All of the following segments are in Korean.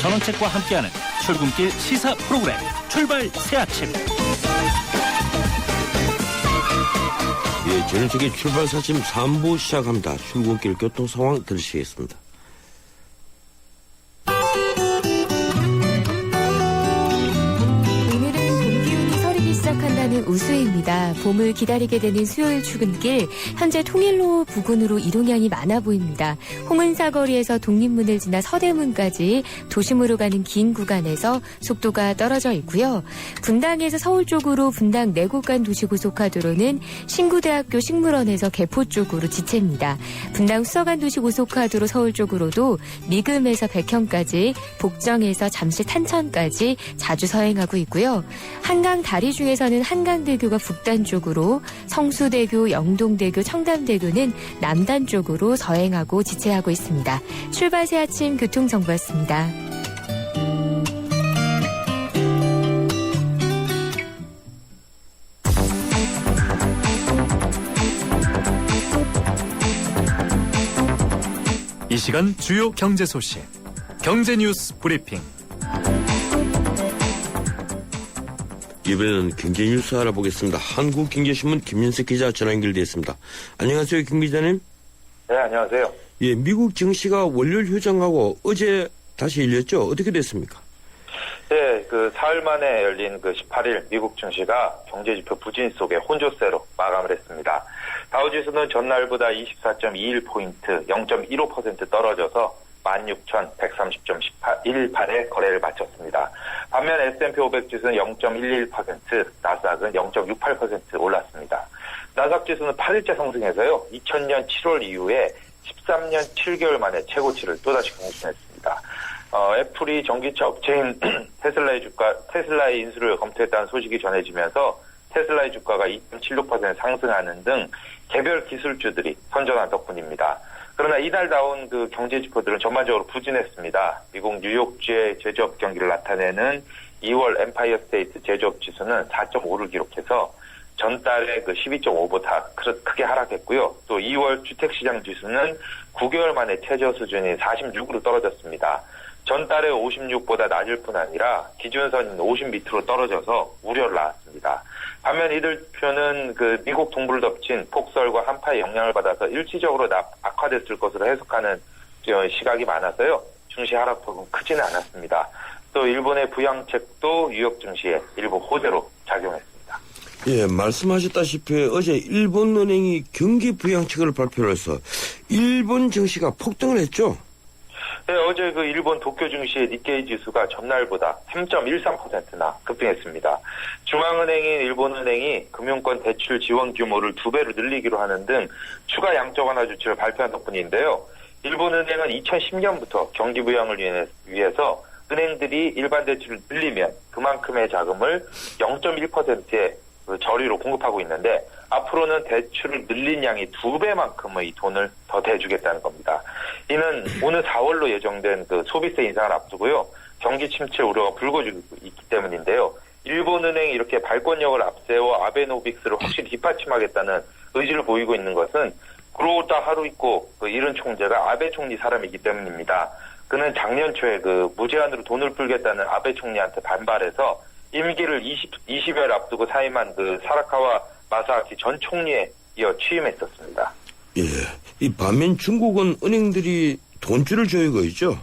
전원책과 함께하는 출근길 시사 프로그램 출발 새아침. 예, 전원책의 출발 새아침 3부 시작합니다. 출근길 교통 상황 들으시겠습니다. 시작한다는 우수혜입니다. 봄을 기다리게 되는 수요일 출근길, 현재 통일로 부근으로 이동량이 많아 보입니다. 홍은사거리에서 독립문을 지나 서대문까지 도심으로 가는 긴 구간에서 속도가 떨어져 있고요. 분당에서 서울 쪽으로 분당 내곡간 도시고속화도로는 신구대학교 식물원에서 개포 쪽으로 지체입니다. 분당 수서간 도시고속화도로 서울 쪽으로도 미금에서 백현까지, 복정에서 잠실 탄천까지 자주 서행하고 있고요. 한강 다리 중에서는 한강대교가 북단 쪽으로, 성수대교, 영동대교, 청담대교는 남단 쪽으로 서행하고 지체하고 있습니다. 출발 새 아침 교통정보였습니다. 이 시간 주요 경제 소식, 경제뉴스 브리핑. 이번에는 경제뉴스 알아보겠습니다. 한국경제신문 김윤석 기자 전화 연결되어 있습니다. 안녕하세요, 김 기자님. 네, 안녕하세요. 예, 미국 증시가 월요일 휴장하고 어제 다시 열렸죠? 어떻게 됐습니까? 네, 사흘 만에 열린 18일 미국 증시가 경제지표 부진 속에 혼조세로 마감을 했습니다. 다우지수는 전날보다 24.21포인트, 0.15% 떨어져서 16,130.18에 거래를 마쳤습니다. 반면 S&P 500 지수는 0.11%, 나스닥은 0.68% 올랐습니다. 나스닥 지수는 8일째 상승해서요, 2000년 7월 이후에 13년 7개월 만에 최고치를 또다시更新했습니다. 애플이 전기차 업체인 테슬라의 인수를 검토했다는 소식이 전해지면서 테슬라의 주가가 2.76% 상승하는 등 개별 기술주들이 선전한 덕분입니다. 그러나 이날 나온 경제 지표들은 전반적으로 부진했습니다. 미국 뉴욕주의 제조업 경기를 나타내는 2월 엠파이어 스테이트 제조업 지수는 4.5를 기록해서 전달의 12.5보다 크게 하락했고요. 또 2월 주택시장 지수는 9개월 만에 최저 수준인 46으로 떨어졌습니다. 전달의 56보다 낮을 뿐 아니라 기준선인 50 밑으로 떨어져서 우려를 낳았습니다. 반면 이들 표는 미국 동부를 덮친 폭설과 한파의 영향을 받아서 일시적으로 악화됐을 것으로 해석하는 시각이 많아서요. 증시 하락폭은 크지는 않았습니다. 또 일본의 부양책도 뉴욕 증시에 일부 호재로 작용했습니다. 예, 말씀하셨다시피 어제 일본은행이 경기 부양책을 발표를 해서 일본 증시가 폭등을 했죠? 네, 어제 일본 도쿄 증시의 니케이 지수가 전날보다 3.13%나 급등했습니다. 중앙은행인 일본은행이 금융권 대출 지원 규모를 2배로 늘리기로 하는 등 추가 양적 완화 조치를 발표한 덕분인데요. 일본은행은 2010년부터 경기 부양을 위해서 은행들이 일반 대출을 늘리면 그만큼의 자금을 0.1%의 저리로 공급하고 있는데, 앞으로는 대출을 늘린 양이 2배만큼의 돈을 더 대주겠다는 겁니다. 이는 오는 4월로 예정된 소비세 인상을 앞두고요. 경기 침체 우려가 불거지고 있기 때문인데요. 일본은행이 이렇게 발권력을 앞세워 아베노믹스를 확실히 뒷받침하겠다는 의지를 보이고 있는 것은 구로다 하루이코 일본 총재가 아베 총리 사람이기 때문입니다. 그는 작년 초에 무제한으로 돈을 풀겠다는 아베 총리한테 반발해서 임기를 20여일 앞두고 사임한 사라카와 마사아키 전 총리에 이어 취임했었습니다. 예, 이 반면 중국은 은행들이 돈줄을 조이고 있죠?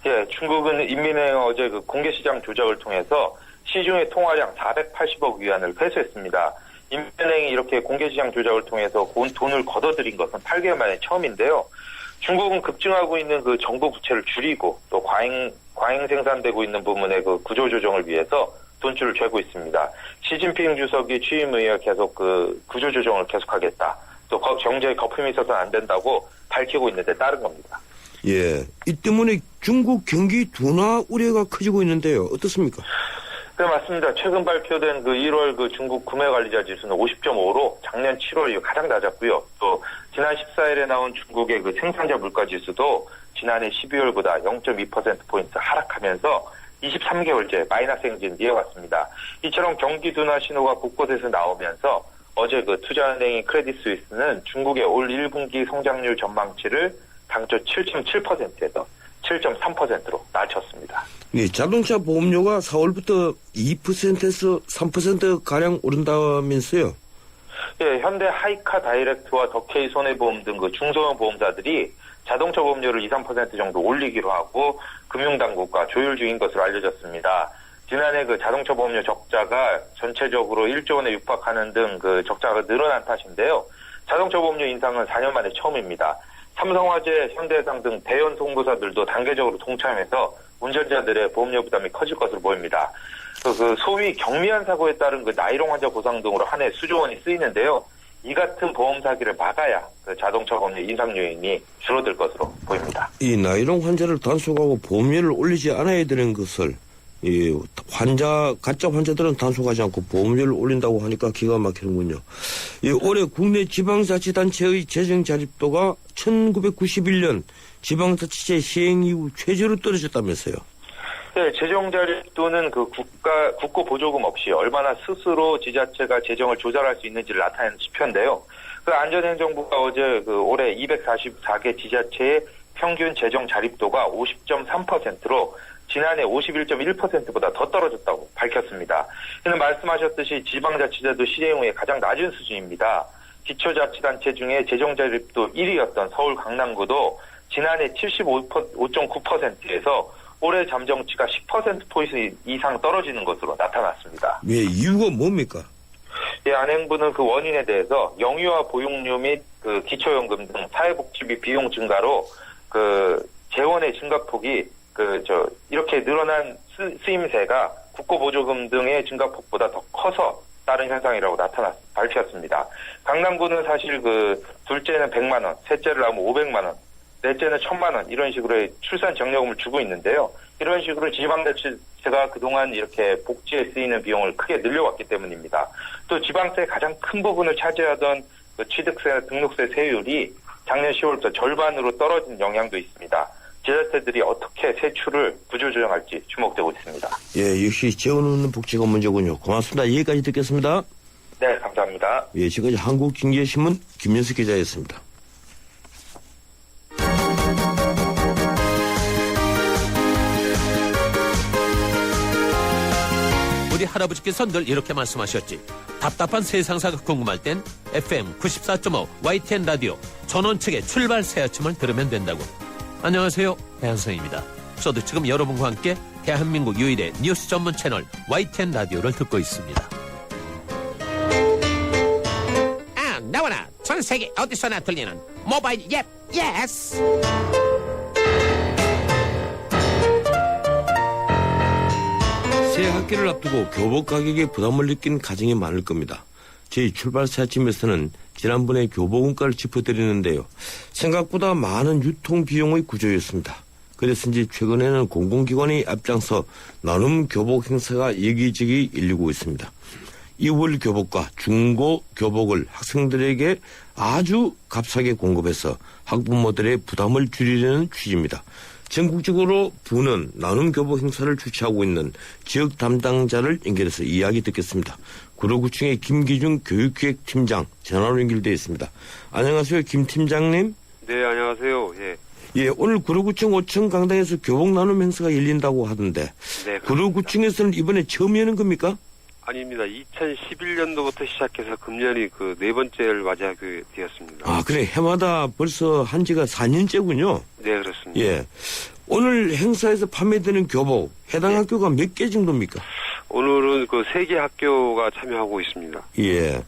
예, 중국은 인민은행 어제 공개시장 조작을 통해서 시중의 통화량 480억 위안을 회수했습니다. 인민은행이 이렇게 공개시장 조작을 통해서 돈을 걷어들인 것은 8개월 만에 처음인데요. 중국은 급증하고 있는 정부 부채를 줄이고 또 과잉 생산되고 있는 부분의 구조 조정을 위해서 돈줄을 죄고 있습니다. 시진핑 주석이 취임 이후에 계속 구조 조정을 계속하겠다. 또 경제에 거품이 있어서는 안 된다고 밝히고 있는데 따른 겁니다. 예, 이 때문에 중국 경기 둔화 우려가 커지고 있는데요. 어떻습니까? 네, 맞습니다. 최근 발표된 1월 중국 구매관리자 지수는 50.5로 작년 7월 이후 가장 낮았고요. 또 지난 14일에 나온 중국의 생산자 물가 지수도 지난해 12월보다 0.2%포인트 하락하면서 23개월째 마이너스 행진을 이어갔습니다. 이처럼 경기 둔화 신호가 곳곳에서 나오면서 어제 투자은행인 크레딧 스위스는 중국의 올 1분기 성장률 전망치를 당초 7.7%에서 7.3%로 낮췄습니다. 네, 자동차 보험료가 4월부터 2%에서 3%가량 오른다면서요? 예, 현대 하이카 다이렉트와 덕케이 손해보험 등 그 중소형 보험사들이 자동차 보험료를 2, 3% 정도 올리기로 하고 금융당국과 조율 중인 것으로 알려졌습니다. 지난해 그 자동차 보험료 적자가 전체적으로 1조 원에 육박하는 등 그 적자가 늘어난 탓인데요. 자동차 보험료 인상은 4년 만에 처음입니다. 삼성화재, 현대해상 등 대형 송부사들도 단계적으로 동참해서 운전자들의 보험료 부담이 커질 것으로 보입니다. 그 소위 경미한 사고에 따른 그 나이롱 환자 보상 등으로 한 해 수조 원이 쓰이는데요. 이 같은 보험 사기를 막아야 그 자동차 보험료 인상 요인이 줄어들 것으로 보입니다. 이 나이롱 환자를 단속하고 보험료를 올리지 않아야 되는 것을 이 가짜 환자들은 단속하지 않고 보험료를 올린다고 하니까 기가 막히는군요. 이 올해 국내 지방자치단체의 재정 자립도가 1991년 지방자치제 시행 이후 최저로 떨어졌다면서요. 네, 재정 자립도는 그 국고 보조금 없이 얼마나 스스로 지자체가 재정을 조달할 수 있는지를 나타내는 지표인데요. 그 안전행정부가 어제 그 올해 244개 지자체의 평균 재정 자립도가 50.3%로 지난해 51.1%보다 더 떨어졌다고 밝혔습니다. 이는 말씀하셨듯이 지방자치제도 시행 후에 가장 낮은 수준입니다. 기초자치단체 중에 재정 자립도 1위였던 서울 강남구도 지난해 75.9%에서 올해 잠정치가 10%포인트 이상 떨어지는 것으로 나타났습니다. 예, 이유가 뭡니까? 예, 안행부는 그 원인에 대해서 영유아 보육료 및 그 기초연금 등 사회복지비 비용 증가로 그 재원의 증가폭이 이렇게 늘어난 쓰임새가 국고보조금 등의 증가폭보다 더 커서 따른 현상이라고 밝혔습니다. 강남구는 사실 그 둘째는 100만 원, 셋째를 낳으면 500만 원, 넷째는 1000만 원 이런 식으로 출산 정려금을 주고 있는데요. 이런 식으로 지방자치제가 그동안 이렇게 복지에 쓰이는 비용을 크게 늘려왔기 때문입니다. 또 지방세의 가장 큰 부분을 차지하던 그 취득세나 등록세 세율이 작년 10월부터 절반으로 떨어진 영향도 있습니다. 지자체들이 어떻게 세출을 구조조정할지 주목되고 있습니다. 예, 역시 재원 없는 복지가 문제군요. 고맙습니다. 여기까지 듣겠습니다. 네, 감사합니다. 예, 지금까지 한국经济新闻김민수 기자였습니다. 우리 할아버지께서 늘 이렇게 말씀하셨지. 답답한 세상사가 궁금할 땐 FM 94.5 YTN 라디오 전원책의 출발 새 아침을 들으면 된다고. 안녕하세요, 배한성입니다. 저도 지금 여러분과 함께 대한민국 유일의 뉴스 전문 채널 YTN 라디오를 듣고 있습니다. 아, 나와라. 전 세계 어디서나 들리는 모바일 앱 예스. 새 학기를 앞두고 교복 가격에 부담을 느낀 가정이 많을 겁니다. 저희 출발 새 아침에서는 지난번에 교복 원가를 짚어드리는데요. 생각보다 많은 유통 비용의 구조였습니다. 그래서인지 최근에는 공공기관이 앞장서 나눔 교복 행사가 여기저기 열리고 있습니다. 2월 교복과 중고 교복을 학생들에게 아주 값싸게 공급해서 학부모들의 부담을 줄이려는 취지입니다. 전국적으로 부는 나눔 교복 행사를 주최하고 있는 지역 담당자를 연결해서 이야기 듣겠습니다. 구로구청의 김기중 교육기획팀장 전화로 연결되어 있습니다. 안녕하세요, 김 팀장님. 네, 안녕하세요. 예. 예, 오늘 구로구청 5천 강당에서 교복 나눔 행사가 열린다고 하던데. 네, 구로구청에서는 이번에 처음 여는 겁니까? 아닙니다. 2011년도부터 시작해서 금년이 그 네 번째를 맞이하게 되었습니다. 아, 그래. 해마다 벌써 한 지가 4년째군요. 네, 그렇습니다. 예. 오늘 행사에서 판매되는 교복, 해당 학교가 몇 개 정도입니까? 오늘은 그 3개 학교가 참여하고 있습니다. 예.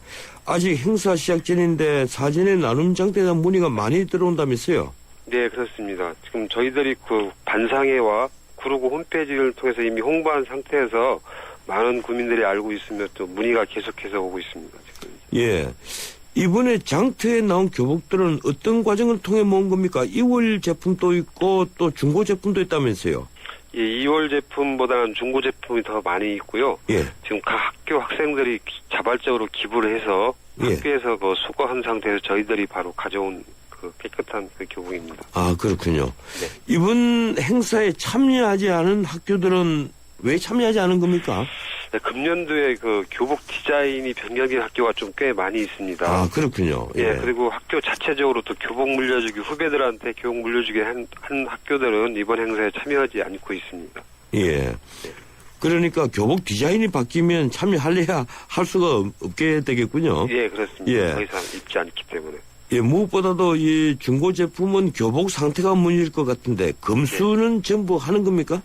아직 행사 시작 전인데 사전에 나눔 장터에 대한 문의가 많이 들어온다면서요? 네, 그렇습니다. 지금 저희들이 그 반상회와 구로구 홈페이지를 통해서 이미 홍보한 상태에서 많은 구민들이 알고 있으며 또 문의가 계속해서 오고 있습니다. 지금. 예. 이번에 장터에 나온 교복들은 어떤 과정을 통해 모은 겁니까? 2월 제품도 있고 또 중고 제품도 있다면서요? 예, 2월 제품보다는 중고 제품이 더 많이 있고요. 예. 지금 각 학교 학생들이 자발적으로 기부를 해서 예. 학교에서 그 수거한 상태에서 저희들이 바로 가져온 그 깨끗한 그 교복입니다. 아, 그렇군요. 네. 이번 행사에 참여하지 않은 학교들은 왜 참여하지 않은 겁니까? 네, 금년도에 그 교복 디자인이 변경된 학교가 좀 꽤 많이 있습니다. 아, 그렇군요. 예, 그리고 학교 자체적으로 또 교복 물려주기, 후배들한테 교복 물려주기 한 학교들은 이번 행사에 참여하지 않고 있습니다. 예. 그러니까 교복 디자인이 바뀌면 참여할래야 할 수가 없게 되겠군요. 예, 그렇습니다. 예. 더 이상 입지 않기 때문에. 예, 무엇보다도 이 중고 제품은 교복 상태가 문제일 것 같은데 검수는 전부 하는 겁니까?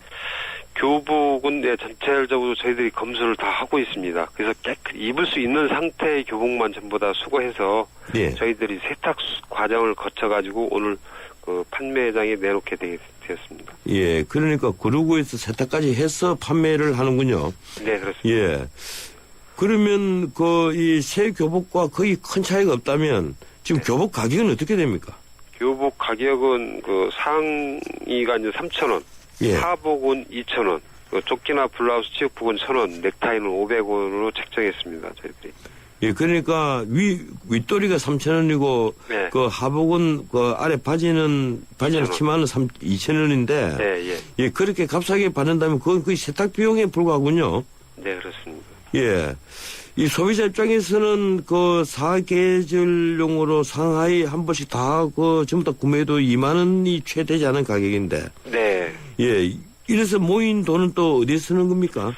교복은 전체적으로 저희들이 검수를 다 하고 있습니다. 그래서 입을 수 있는 상태의 교복만 전부 다 수거해서 예. 저희들이 세탁 과정을 거쳐가지고 오늘 그 판매장에 내놓게 되었습니다. 예, 그러니까 구루구에서 세탁까지 해서 판매를 하는군요. 네, 그렇습니다. 예. 그러면 이 새 교복과 거의 큰 차이가 없다면 지금 교복 가격은 어떻게 됩니까? 교복 가격은 그 상의가 이제 3,000원, 예. 하복은 2,000원, 그 조끼나 블라우스 치육복은 1,000원, 넥타이는 500원으로 책정했습니다. 저희들이. 예, 그러니까 윗도리가 3,000원이고 네. 그 하복은 아래 바지나 2,000원. 치마는 2,000원인데 네, 예. 예, 그렇게 값싸게 받는다면 그건 거의 세탁 비용에 불과하군요. 네, 그렇습니다. 예. 이 소비자 입장에서는 사계절용으로 상하이 한 번씩 다 전부 다 구매해도 2만 원이 최대지 않은 가격인데. 네. 예. 이래서 모인 돈은 또 어디에 쓰는 겁니까?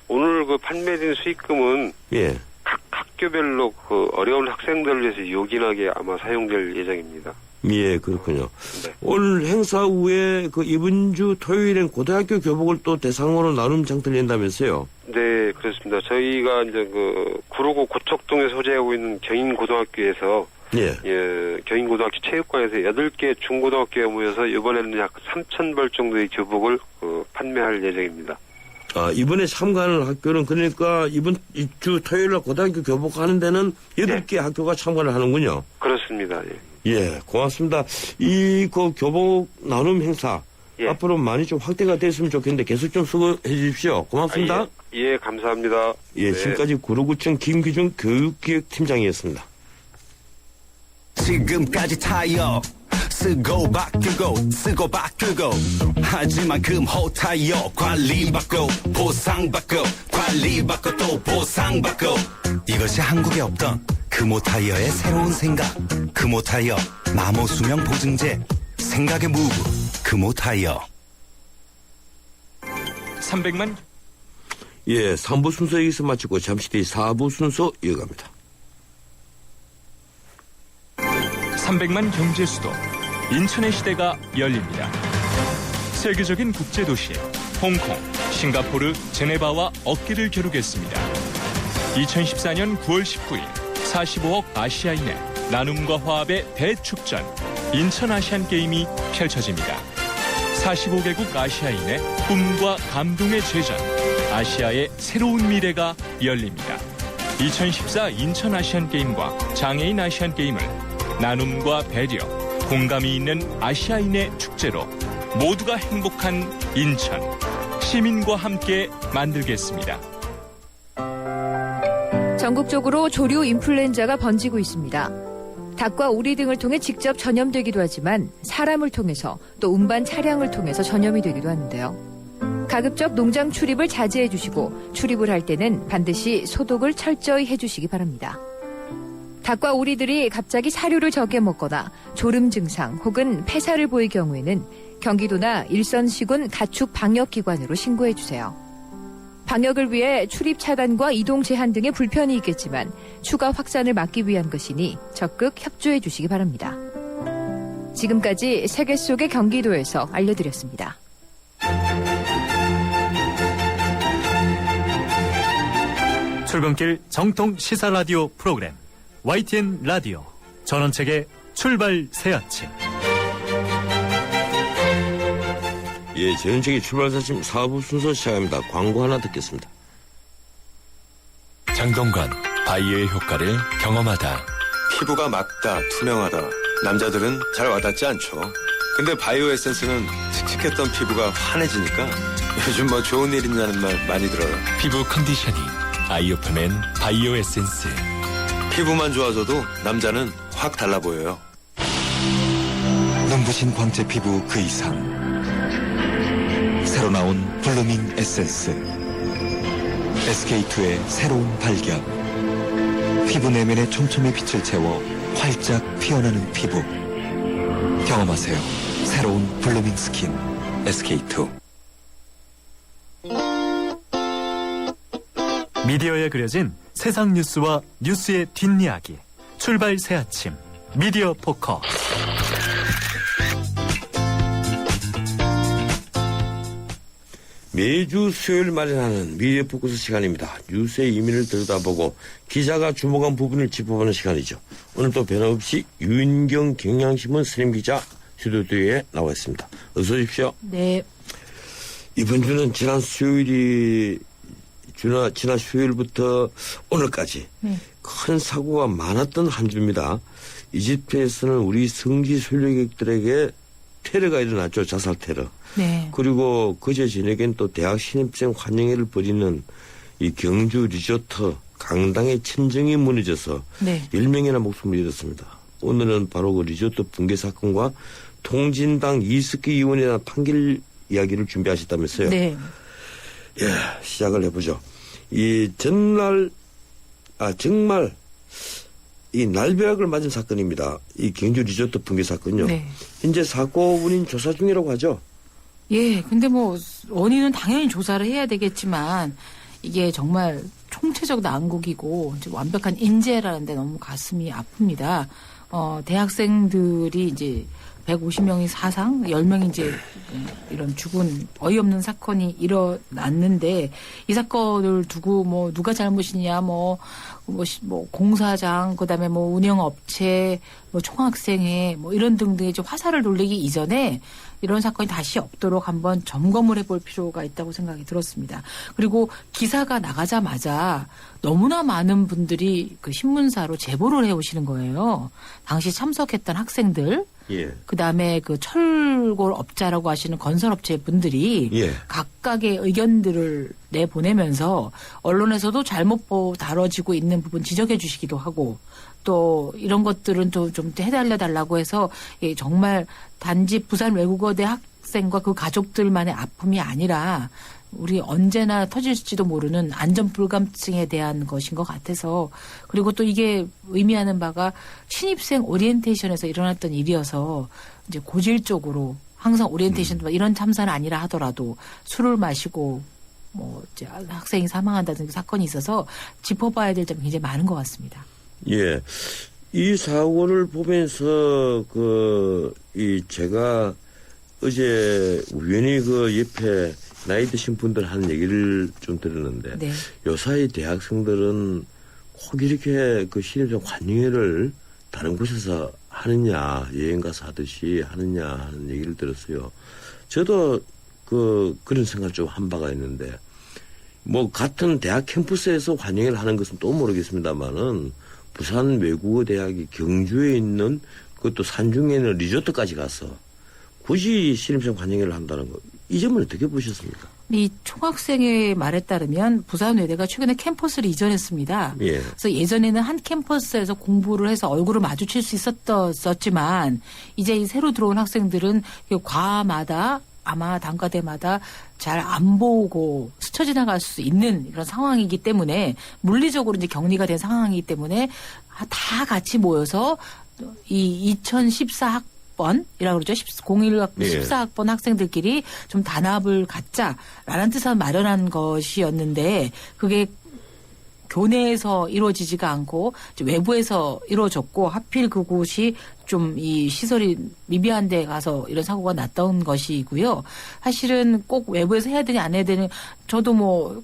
오늘 그 판매된 수익금은 예. 각 학교별로 그 어려운 학생들을 위해서 요긴하게 아마 사용될 예정입니다. 예, 그렇군요. 네. 오늘 행사 후에 이번 주 토요일엔 고등학교 교복을 또 대상으로 나눔 장터를 낸다면서요? 네, 그렇습니다. 저희가 이제 구로구 고척동에 소재하고 있는 경인고등학교에서 예. 경인고등학교 체육관에서 8개 중고등학교에 모여서 이번에는 약 3,000벌 정도의 교복을 판매할 예정입니다. 아, 이번에 참가하는 학교는 그러니까 이번 주 토요일 날 고등학교 교복 하는 데는 8개 학교가 참가를 하는군요. 그렇습니다. 예. 예, 고맙습니다. 교복 나눔 행사 예. 앞으로 많이 좀 확대가 됐으면 좋겠는데 계속 좀 수고해 주십시오. 고맙습니다. 예, 감사합니다. 예, 네. 지금까지 구로구청 김기중 교육기획팀장이었습니다. 지금까지 타이어 쓰고 바꾸고 쓰고 바꾸고 하지만 금호 타이어 관리받고 보상받고 관리받고 또 보상받고 이것이 한국에 없던 금호 타이어의 새로운 생각 금호 타이어 마모 수명 보증제 생각의 무브 금호 타이어 300만 예, 3부 순서 여기서 마치고 잠시 뒤 4부 순서 이어갑니다. 300만 경제 수도 인천의 시대가 열립니다. 세계적인 국제도시 홍콩, 싱가포르, 제네바와 어깨를 겨루겠습니다. 2014년 9월 19일 45억 아시아인의 나눔과 화합의 대축전 인천 아시안게임이 펼쳐집니다. 45개국 아시아인의 꿈과 감동의 제전 아시아의 새로운 미래가 열립니다. 2014 인천 아시안게임과 장애인 아시안게임을 나눔과 배려, 공감이 있는 아시아인의 축제로 모두가 행복한 인천, 시민과 함께 만들겠습니다. 전국적으로 조류 인플루엔자가 번지고 있습니다. 닭과 오리 등을 통해 직접 전염되기도 하지만 사람을 통해서 또 운반 차량을 통해서 전염이 되기도 하는데요. 가급적 농장 출입을 자제해 주시고 출입을 할 때는 반드시 소독을 철저히 해주시기 바랍니다. 닭과 오리들이 갑자기 사료를 적게 먹거나 졸음 증상 혹은 폐사를 보일 경우에는 경기도나 일선시군 가축 방역기관으로 신고해 주세요. 방역을 위해 출입 차단과 이동 제한 등의 불편이 있겠지만 추가 확산을 막기 위한 것이니 적극 협조해 주시기 바랍니다. 지금까지 세계 속의 경기도에서 알려드렸습니다. 출근길 정통 시사 라디오 프로그램 YTN 라디오 전원책의 출발 새 아침. 예, 전원책의 출발사심 4부 순서 시작합니다. 광고 하나 듣겠습니다. 장동건, 바이오의 효과를 경험하다. 피부가 맑다, 투명하다. 남자들은 잘 와닿지 않죠. 근데 바이오 에센스는 칙칙했던 피부가 환해지니까 요즘 뭐 좋은 일 있냐는 말 많이 들어요. 피부 컨디셔닝, 아이오프맨 바이오 에센스. 피부만 좋아져도 남자는 확 달라 보여요. 눈부신 광채 피부 그 이상 새로 나온 블루밍 에센스 SK2의 새로운 발견 피부 내면의 촘촘히 빛을 채워 활짝 피어나는 피부 경험하세요. 새로운 블루밍 스킨 SK2 미디어에 그려진 세상 뉴스와 뉴스의 뒷이야기. 출발 새 아침 미디어 포커. 매주 수요일 마련하는 미디어 포커스 시간입니다. 뉴스의 이면을 들여다보고 기자가 주목한 부분을 짚어보는 시간이죠. 오늘 또 변함없이 윤경 경향신문 스님 기자 스튜디오에 나와 있습니다. 어서 오십시오. 네. 이번 주는 지난 수요일부터 오늘까지 큰 사고가 많았던 한 주입니다. 이집트에서는 우리 성지 순례객들에게 테러가 일어났죠. 자살 테러. 네. 그리고 그제 저녁엔 또 대학 신입생 환영회를 벌이는 이 경주 리조트 강당의 천정이 무너져서 네. 10명이나 목숨을 잃었습니다. 오늘은 바로 그 리조트 붕괴 사건과 통진당 이스키 의원에 대한 판결 이야기를 준비하셨다면서요. 네. 예, 시작을 해보죠. 이 정말 이 날벼락을 맞은 사건입니다. 이 경주 리조트 붕괴 사건요. 네. 현재 사고 원인 조사 중이라고 하죠. 예, 근데 뭐 원인은 당연히 조사를 해야 되겠지만 이게 정말 총체적 난국이고 이제 완벽한 인재라는데 너무 가슴이 아픕니다. 대학생들이 이제 150명이 사상, 10명이 이제 이런 죽은 어이없는 사건이 일어났는데 이 사건을 두고 뭐 누가 잘못이냐 뭐 공사장 그다음에 뭐 운영업체 뭐 총학생회 뭐 이런 등등의 좀 화살을 돌리기 이전에 이런 사건이 다시 없도록 한번 점검을 해볼 필요가 있다고 생각이 들었습니다. 그리고 기사가 나가자마자 너무나 많은 분들이 그 신문사로 제보를 해오시는 거예요. 당시 참석했던 학생들, 예. 그다음에 그 철골업자라고 하시는 건설업체 분들이 예. 각각의 의견들을 내보내면서 언론에서도 잘못 다뤄지고 있는 부분 지적해 주시기도 하고 또 이런 것들은 또 좀 해달라고 해서 정말 단지 부산 외국어대 학생과 그 가족들만의 아픔이 아니라 우리 언제나 터질지도 모르는 안전 불감증에 대한 것인 것 같아서 그리고 또 이게 의미하는 바가 신입생 오리엔테이션에서 일어났던 일이어서 이제 고질적으로 항상 오리엔테이션 이런 참사는 아니라 하더라도 술을 마시고 뭐 이제 학생이 사망한다든지 사건이 있어서 짚어봐야 될 점이 굉장히 많은 것 같습니다. 예. 이 사고를 보면서 제가 어제 우연히 그 옆에 나이 드신 분들 하는 얘기를 좀 들었는데 네. 요사이 대학생들은 꼭 이렇게 그 신입생 환영회를 다른 곳에서 하느냐 여행 가서 하듯이 하느냐 하는 얘기를 들었어요. 저도 그런 생각을 좀 한 바가 있는데 뭐 같은 대학 캠퍼스에서 환영회를 하는 것은 또 모르겠습니다만은 부산 외국어대학이 경주에 있는 그것도 산중에는 리조트까지 가서 굳이 신입생 환영회를 한다는 거, 이 점은 어떻게 보셨습니까? 이 총학생의 말에 따르면 부산외대가 최근에 캠퍼스를 이전했습니다. 예. 그래서 예전에는 한 캠퍼스에서 공부를 해서 얼굴을 마주칠 수 있었지만 이제 이 새로 들어온 학생들은 과마다 아마 단과대마다 잘 안 보고 스쳐 지나갈 수 있는 이런 상황이기 때문에 물리적으로 이제 격리가 된 상황이기 때문에 다 같이 모여서 이 2014학번이라고 그러죠. 01학번, 예. 14학번 학생들끼리 좀 단합을 갖자라는 뜻을 마련한 것이었는데 그게 교내에서 이루어지지가 않고 외부에서 이루어졌고 하필 그곳이 좀 이 시설이 미비한 데 가서 이런 사고가 났던 것이고요. 사실은 꼭 외부에서 해야 되냐 안 해야 되냐 저도 뭐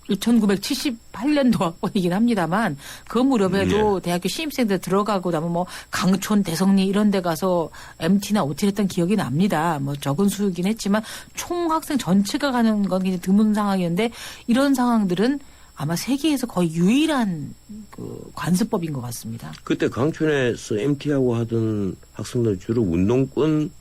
1978년도 학번이긴 합니다만 그 무렵에도 대학교 신입생들 들어가고 나면 뭐 강촌 대성리 이런 데 가서 MT나 OT를 했던 기억이 납니다. 뭐 적은 수이긴 했지만 총 학생 전체가 가는 건 굉장히 드문 상황이었는데 이런 상황들은 아마 세계에서 거의 유일한 그 관습법인 것 같습니다. 그때 강촌에서 MT하고 하던 학생들 주로 운동권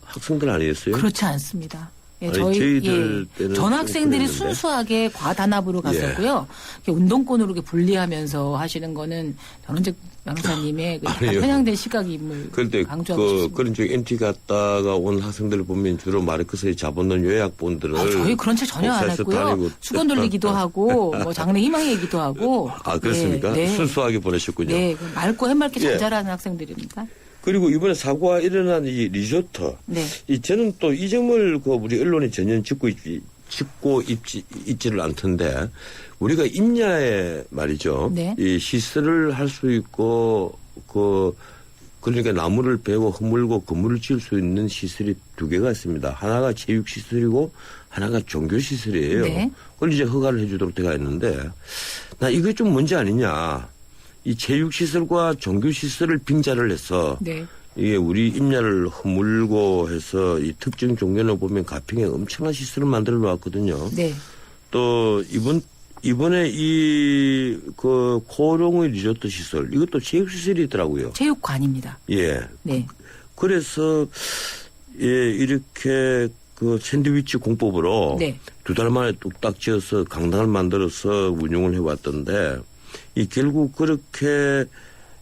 학생들 아니었어요? 그렇지 않습니다. 예, 아니, 저희 저희들 때는 전학생들이 좀 그랬는데. 순수하게 과단합으로 갔었고요. 운동권으로 이렇게 분리하면서 하시는 거는 전원직 변호사님의 그 약간 아니요. 편향된 시각임을 그런데 강조하고 싶습니다. 그런 쪽 MT 갔다가 온 학생들을 보면 주로 마르크스의 자본론 요약본들을 저희 그런 책 전혀 안 복사해서 했고요. 다니고 수건 돌리기도 하고 뭐 장래 희망 얘기도 하고. 아 그렇습니까? 네, 네. 순수하게 보내셨군요. 네, 맑고 해맑게 잘 예. 자라는 학생들입니다. 그리고 이번에 사고가 일어난 이 리조트, 네. 저는 또 이 점을 우리 언론이 전혀 짚고 짓고 있지를 않던데 우리가 임야에 말이죠. 네. 이 시설을 할 수 있고 그러니까 나무를 베고 허물고 건물을 지을 수 있는 시설이 두 개가 있습니다. 하나가 체육시설이고 하나가 종교시설이에요. 네. 그걸 이제 허가를 해주도록 되어 있는데 나 이게 좀 문제 아니냐. 이 체육시설과 종교시설을 빙자를 해서 네. 이게 우리 임야를 허물고 해서 이 특정 종교를 보면 가평에 엄청난 시설을 만들어 놓았거든요. 네. 또 이번에 코롱의 리조트 시설 이것도 체육시설이 있더라고요. 체육관입니다. 예. 네. 그래서 예 이렇게 그 샌드위치 공법으로 네. 2달 만에 뚝딱 지어서 강당을 만들어서 운영을 해왔던데 이 결국 그렇게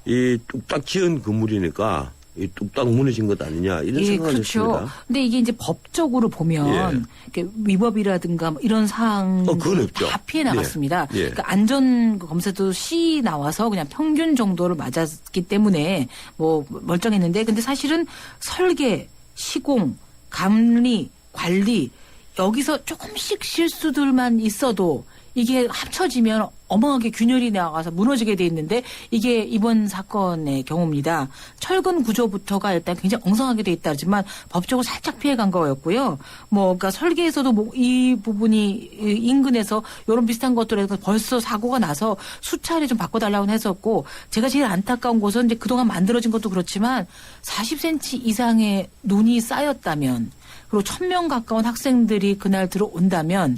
이 뚝딱 지은 건물이니까 이 뚝딱 무너진 것 아니냐 이런 생각을 그렇죠. 했습니다. 근데 이게 이제 법적으로 보면 이렇게 위법이라든가 뭐 이런 사항 그건 없죠. 다 피해 나갔습니다. 예. 그러니까 안전 검사도 C 나와서 그냥 평균 정도를 맞았기 때문에 뭐 멀쩡했는데 근데 사실은 설계, 시공, 감리, 관리 여기서 조금씩 실수들만 있어도 이게 합쳐지면 어마하게 균열이 나가서 무너지게 돼 있는데 이게 이번 사건의 경우입니다. 철근 구조부터가 일단 굉장히 엉성하게 돼 있다지만 법적으로 살짝 피해간 거였고요. 그러니까 설계에서도 이 부분이 인근에서 이런 비슷한 것들에서 벌써 사고가 나서 수차례 좀 바꿔달라고 했었고 제가 제일 안타까운 곳은 이제 그동안 만들어진 것도 그렇지만 40cm 이상의 눈이 쌓였다면 그리고 1,000명 가까운 학생들이 그날 들어온다면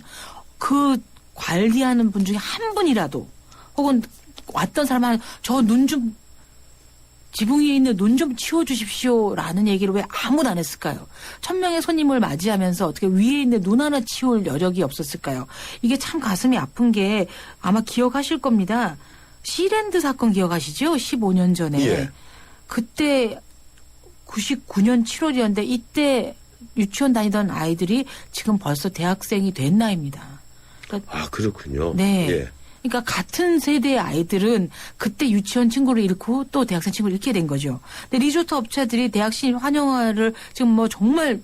그 관리하는 분 중에 한 분이라도 혹은 왔던 사람 저 눈 좀 지붕 위에 있는 눈 좀 치워주십시오라는 얘기를 왜 아무도 안 했을까요? 1,000명의 손님을 맞이하면서 어떻게 위에 있는 눈 하나 치울 여력이 없었을까요? 이게 참 가슴이 아픈 게 아마 기억하실 겁니다. 시랜드 사건 기억하시죠? 15년 전에. 예. 그때 99년 7월이었는데 이때 유치원 다니던 아이들이 지금 벌써 대학생이 된 나이입니다. 아 그렇군요. 네. 예. 그러니까 같은 세대의 아이들은 그때 유치원 친구를 잃고 또 대학생 친구를 잃게 된 거죠. 근데 리조트 업체들이 대학 신입 환영회를 지금 뭐 정말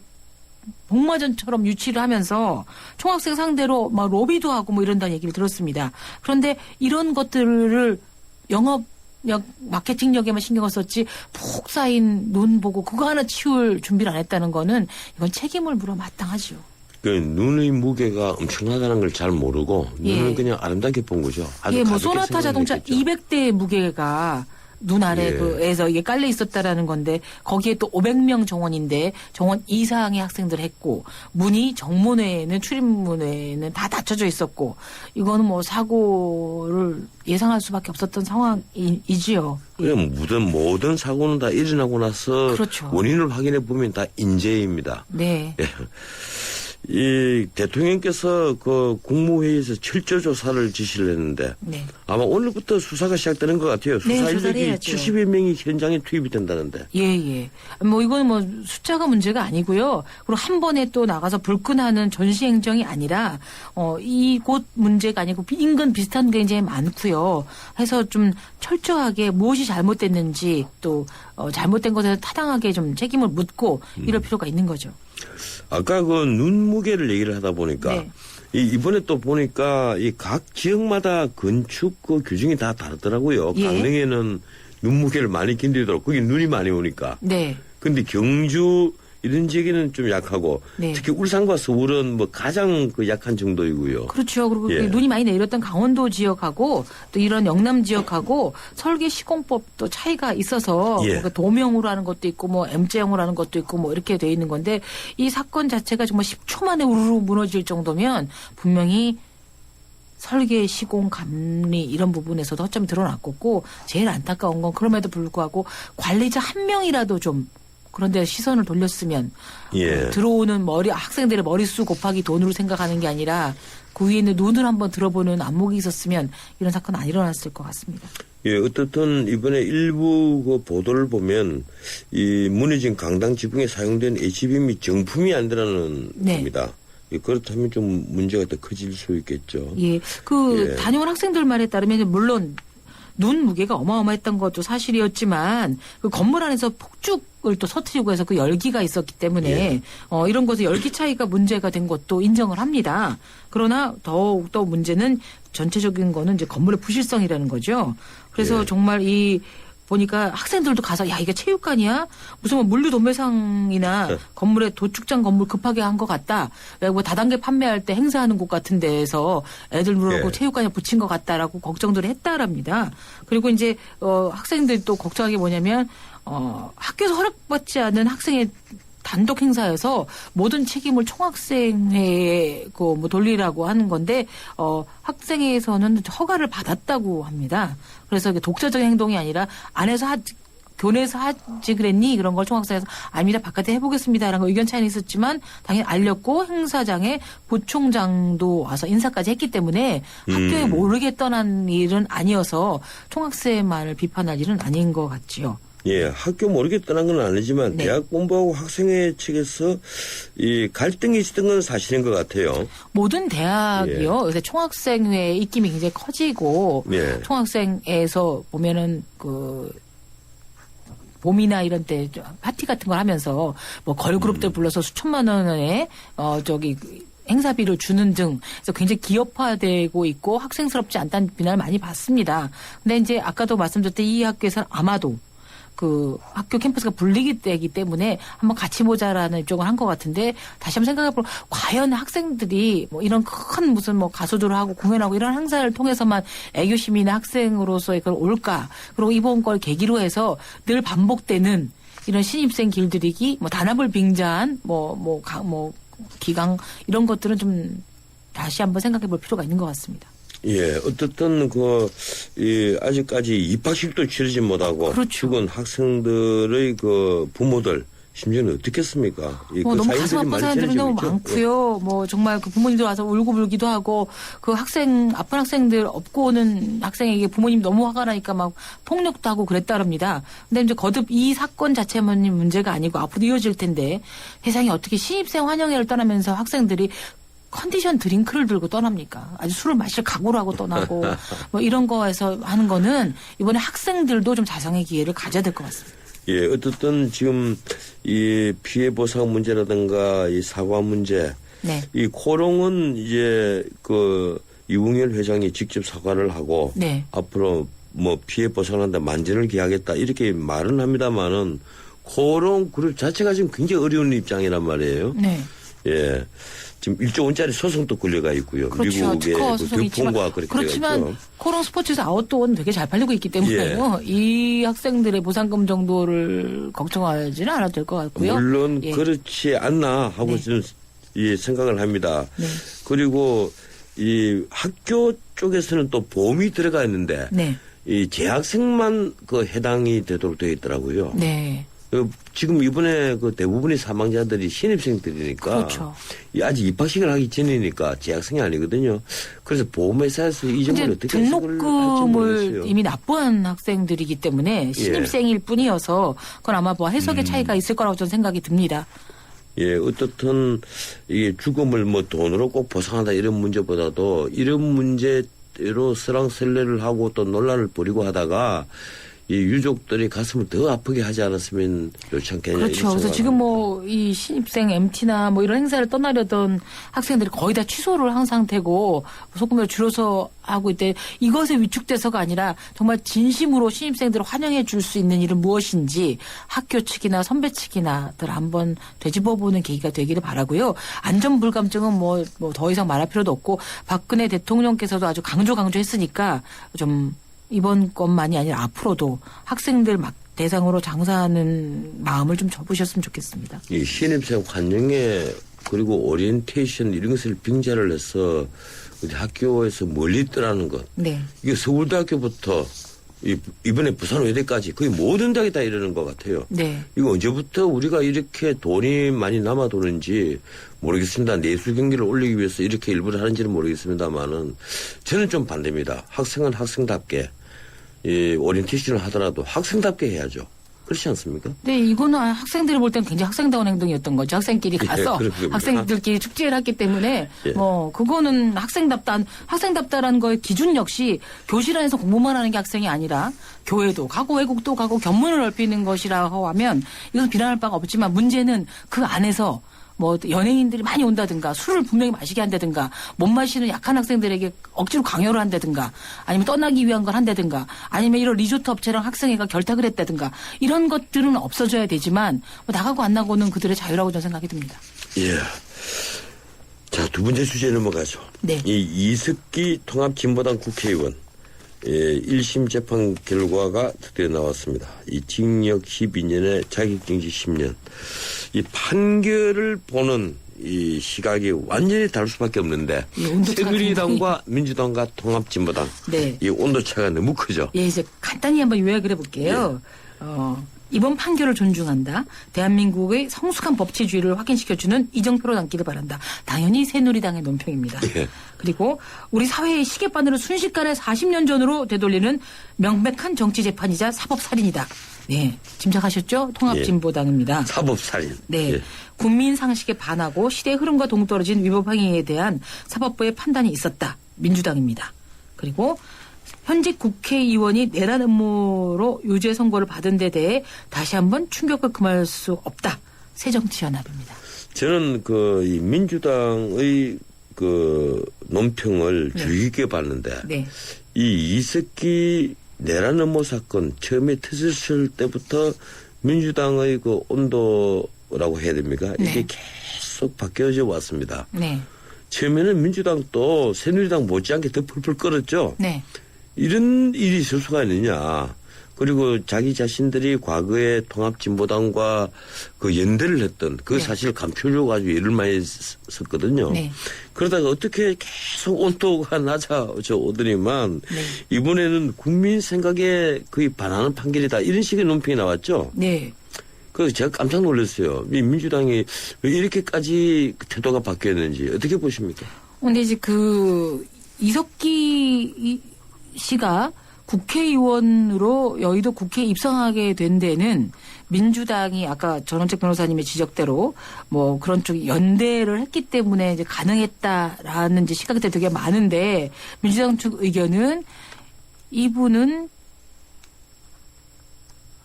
복마전처럼 유치를 하면서 총학생 상대로 막 로비도 하고 뭐 이런다는 얘기를 들었습니다. 그런데 이런 것들을 영업력, 마케팅력에만 신경을 썼지 푹 쌓인 눈 보고 그거 하나 치울 준비를 안 했다는 거는 이건 책임을 물어 마땅하죠. 그 눈의 무게가 엄청나다는 걸 잘 모르고 눈을 그냥 아름답게 본 거죠. 아주 뭐 가볍게 소나타 자동차 생각했겠죠. 200대의 무게가 눈 아래에서 이게 깔려 있었다라는 건데 거기에 또 500명 정원인데 정원 이상의 학생들 했고 문이 정문에는 출입문에는 다 닫혀져 있었고 이거는 뭐 사고를 예상할 수밖에 없었던 상황이지요. 그냥 모든 사고는 다 일어나고 나서 그렇죠. 원인을 확인해 보면 다 인재입니다. 네. 예. 이 대통령께서 그 국무회의에서 철저 조사를 지시를 했는데 네. 아마 오늘부터 수사가 시작되는 것 같아요. 네, 수사 조사를 인력이 해야죠. 70여 명이 현장에 투입이 된다는데. 예. 뭐 이건 뭐 숫자가 문제가 아니고요. 그리고 한 번에 또 나가서 불끈하는 전시 행정이 아니라 이곳 문제가 아니고 인근 비슷한 게 굉장히 많고요. 해서 좀 철저하게 무엇이 잘못됐는지 또 잘못된 것에 타당하게 좀 책임을 묻고 이럴 필요가 있는 거죠. 아까 그 눈 무게를 얘기를 하다 보니까 네. 이번에 또 보니까 이 각 지역마다 건축 그 규정이 다 다르더라고요. 예. 강릉에는 눈 무게를 많이 견디더라고. 거기 눈이 많이 오니까. 네. 근데 경주 이런 지역에는 좀 약하고 네. 특히 울산과 서울은 뭐 가장 그 약한 정도이고요. 그렇죠. 그리고 예. 눈이 많이 내렸던 강원도 지역하고 또 이런 영남 지역하고 설계 시공법도 차이가 있어서 예. 그러니까 도명으로 하는 것도 있고 뭐 M자형으로 하는 것도 있고 뭐 이렇게 돼 있는 건데 이 사건 자체가 정말 10초 만에 우르르 무너질 정도면 분명히 설계, 시공, 감리 이런 부분에서도 허점이 드러났고 제일 안타까운 건 그럼에도 불구하고 관리자 한 명이라도 좀 그런데 시선을 돌렸으면 예. 들어오는 학생들의 머릿수 곱하기 돈으로 생각하는 게 아니라 그 위에 있는 눈을 한번 들어보는 안목이 있었으면 이런 사건 안 일어났을 것 같습니다. 예, 어떻든 이번에 일부 그 보도를 보면 이 무너진 강당 지붕에 사용된 HBM이 정품이 아니라는 네. 겁니다. 예, 그렇다면 좀 문제가 더 커질 수 있겠죠. 예, 다녀온 학생들 말에 따르면 물론 눈 무게가 어마어마했던 것도 사실이었지만 그 건물 안에서 폭죽 또 서트리고 해서 그 열기가 있었기 때문에 이런 것에 열기 차이가 문제가 된 것도 인정을 합니다. 그러나 더욱더 문제는 전체적인 거는 이제 건물의 부실성이라는 거죠. 그래서 정말 보니까 학생들도 가서 야 이게 체육관이야? 무슨 뭐 물류 도매상이나 건물에 도축장 건물 급하게 한 것 같다. 뭐 다단계 판매할 때 행사하는 곳 같은 데에서 애들 물어보고 체육관에 붙인 것 같다라고 걱정들을 했다랍니다. 그리고 이제 학생들이 또 걱정한 게 뭐냐면 학교에서 허락받지 않은 학생의 단독 행사에서 모든 책임을 총학생회에 뭐 돌리라고 하는 건데 학생회에서는 허가를 받았다고 합니다. 그래서 이게 독자적 행동이 아니라 안에서 교내에서 하지 그랬니? 그런 걸 총학생회에서 아닙니다. 바깥에 해보겠습니다라는 거 의견 차이는 있었지만 당연히 알렸고 행사장에 부총장도 와서 인사까지 했기 때문에 학교에 모르게 떠난 일은 아니어서 총학생만을 비판할 일은 아닌 것 같지요. 예, 학교 모르게 떠난 건 아니지만 대학 본부하고 학생회 측에서 이 갈등이 있었던 건 사실인 것 같아요. 모든 대학이요. 요새 총학생회의 입김이 굉장히 커지고 총학생회에서 보면은 봄이나 이런 때 파티 같은 걸 하면서 뭐 걸그룹들 불러서 수천만 원의 행사비를 주는 등 그래서 굉장히 기업화되고 있고 학생스럽지 않다는 비난을 많이 받습니다. 근데 이제 아까도 말씀드렸듯이 이 학교에서는 아마도 학교 캠퍼스가 분리되기 때문에 한번 같이 보자라는 입장을 한 것 같은데 다시 한번 생각해보면 과연 학생들이 뭐 이런 큰 무슨 뭐 가수들을 하고 공연하고 이런 행사를 통해서만 애교 시민의 학생으로서의 그걸 올까? 그리고 이번 걸 계기로 해서 늘 반복되는 이런 신입생 길들이기, 뭐 단합을 빙자한 기강 이런 것들은 좀 다시 한번 생각해볼 필요가 있는 것 같습니다. 예, 어떻든 아직까지 입학식도 치르지 못하고 죽은 학생들의 부모들 심정이 어떻겠습니까? 너무 가슴 아픈 사연들이 너무 많고요. 뭐 정말 부모님들 와서 울고불기도 하고 아픈 학생들 업고 오는 학생에게 부모님 너무 화가 나니까 막 폭력도 하고 그랬다랍니다. 근데 이제 거듭 이 사건 자체만 문제가 아니고 앞으로 이어질 텐데 세상에 어떻게 신입생 환영회를 떠나면서 학생들이 컨디션 드링크를 들고 떠납니까? 아주 술을 마실 각오를 하고 떠나고 뭐 이런 거에서 하는 거는 이번에 학생들도 좀 자성의 기회를 가져야 될 것 같습니다. 예, 어쨌든 지금 이 피해 보상 문제라든가 이 사과 문제, 이 코롱은 이제 이웅열 회장이 직접 사과를 하고 앞으로 뭐 피해 보상한다 만전을 기하겠다 이렇게 말은 합니다만은 코롱 그룹 자체가 지금 굉장히 어려운 입장이란 말이에요. 예. 지금 1조 원짜리 소송도 걸려가 있고요. 그렇죠. 미국의 대법원과 그렇게 그렇지만 코롱 스포츠에서 아웃도어는 되게 잘 팔리고 있기 때문에요. 이 학생들의 보상금 정도를 걱정하지는 않아도 될 것 같고요. 물론 그렇지 않나 하고 좀 생각을 합니다. 그리고 이 학교 쪽에서는 또 보험이 들어가 있는데 이 재학생만 해당이 되도록 되어 있더라고요. 지금 이번에 대부분의 사망자들이 신입생들이니까 아직 입학식을 하기 전이니까 재학생이 아니거든요. 그래서 보험회사에서 이 점을 어떻게 해석을 할지 모르겠어요. 이미 납부한 학생들이기 때문에 신입생일 뿐이어서 그건 아마 뭐 해석의 차이가 있을 거라고 저는 생각이 듭니다. 예, 어떻든 이게 죽음을 뭐 돈으로 꼭 보상한다 이런 문제보다도 이런 문제로 설랑설레를 하고 또 논란을 벌이고 하다가 이 유족들이 가슴을 더 아프게 하지 않았으면 좋지 않겠냐. 그렇죠. 그래서 지금 뭐 이 신입생 MT나 뭐 이런 행사를 떠나려던 학생들이 거의 다 취소를 한 상태고 소금을 줄여서 하고 있대. 이것에 위축돼서가 아니라 정말 진심으로 신입생들을 환영해 줄 수 있는 일은 무엇인지 학교 측이나 선배 측이나들 한번 되짚어보는 계기가 되기를 바라고요. 안전불감증은 뭐 더 이상 말할 필요도 없고 박근혜 대통령께서도 아주 강조했으니까 좀 이번 것만이 아니라 앞으로도 학생들 대상으로 장사하는 마음을 좀 접으셨으면 좋겠습니다. 이 신입생 환영회 그리고 오리엔테이션 이런 것을 빙자를 해서 학교에서 멀리 떠나는 것. 이게 서울대학교부터 이번에 부산의대까지 거의 모든 대학이 다 이러는 것 같아요. 이거 언제부터 우리가 이렇게 돈이 많이 남아도는지 모르겠습니다. 내수 경기를 올리기 위해서 이렇게 일부러 하는지는 모르겠습니다만은 저는 좀 반대입니다. 학생은 학생답게 오리엔테이션을 하더라도 학생답게 해야죠. 그렇지 않습니까? 네, 이거는 학생들이 볼 땐 굉장히 학생다운 행동이었던 거죠. 학생끼리 가서 그렇군요. 학생들끼리 축제를 했기 때문에 예. 그거는 학생답다라는 거의 기준 역시 교실 안에서 공부만 하는 게 학생이 아니라 교회도 가고 외국도 가고 견문을 넓히는 것이라고 하면 이것은 비난할 바가 없지만 문제는 그 안에서 뭐 연예인들이 많이 온다든가 술을 분명히 마시게 한다든가 못 마시는 약한 학생들에게 억지로 강요를 한다든가 아니면 떠나기 위한 걸 한다든가 아니면 이런 리조트 업체랑 학생회가 결탁을 했다든가 이런 것들은 없어져야 되지만 나가고 안 나고는 그들의 자유라고 저는 생각이 듭니다. 예. 자, 두 번째 주제 넘어가죠. 네. 이 이석기 통합진보당 국회의원 1심 재판 결과가 드디어 나왔습니다. 이 징역 12년에 자격정지 10년. 이 판결을 보는 이 시각이 완전히 다를 수밖에 없는데 새누리당과 민주당과 통합진보당 네. 이 온도차가 너무 크죠. 예, 이제 간단히 한번 요약을 해볼게요. 이번 판결을 존중한다. 대한민국의 성숙한 법치주의를 확인시켜주는 이정표로 남기를 바란다. 당연히 새누리당의 논평입니다. 예. 그리고 우리 사회의 시계바늘을 순식간에 40년 전으로 되돌리는 명백한 정치재판이자 사법살인이다. 네, 짐작하셨죠? 통합진보당입니다. 사법살인. 네. 예. 국민 상식에 반하고 시대의 흐름과 동떨어진 위법 행위에 대한 사법부의 판단이 있었다. 민주당입니다. 그리고 현직 국회의원이 내란 음모로 유죄 선고를 받은 데 대해 다시 한번 충격을 금할 수 없다. 새정치연합입니다. 저는 이 민주당의 논평을 주의 깊게 봤는데 네. 이 이석기 내란 음모 사건 처음에 터졌을 때부터 민주당의 온도라고 해야 됩니까? 네. 이게 계속 바뀌어져 왔습니다. 네. 처음에는 민주당도 새누리당 못지않게 더 펄펄 끓었죠. 네. 이런 일이 있을 수가 있느냐. 그리고 자기 자신들이 과거에 통합진보당과 연대를 했던 그 네. 사실을 감추려고 아주 일을 많이 썼거든요. 네. 그러다가 어떻게 계속 온도가 낮아져 오더니만 네. 이번에는 국민 생각에 거의 반하는 판결이다. 이런 식의 논평이 나왔죠. 네. 그래서 제가 깜짝 놀랐어요. 이 민주당이 왜 이렇게까지 태도가 바뀌었는지 어떻게 보십니까? 근데 이제 이석기 씨가 국회의원으로 여의도 국회에 입성하게 된 데는 민주당이 아까 전원책 변호사님의 지적대로 뭐 그런 쪽 연대를 했기 때문에 이제 가능했다라는 이제 시각들이 되게 많은데 민주당 측 의견은 이분은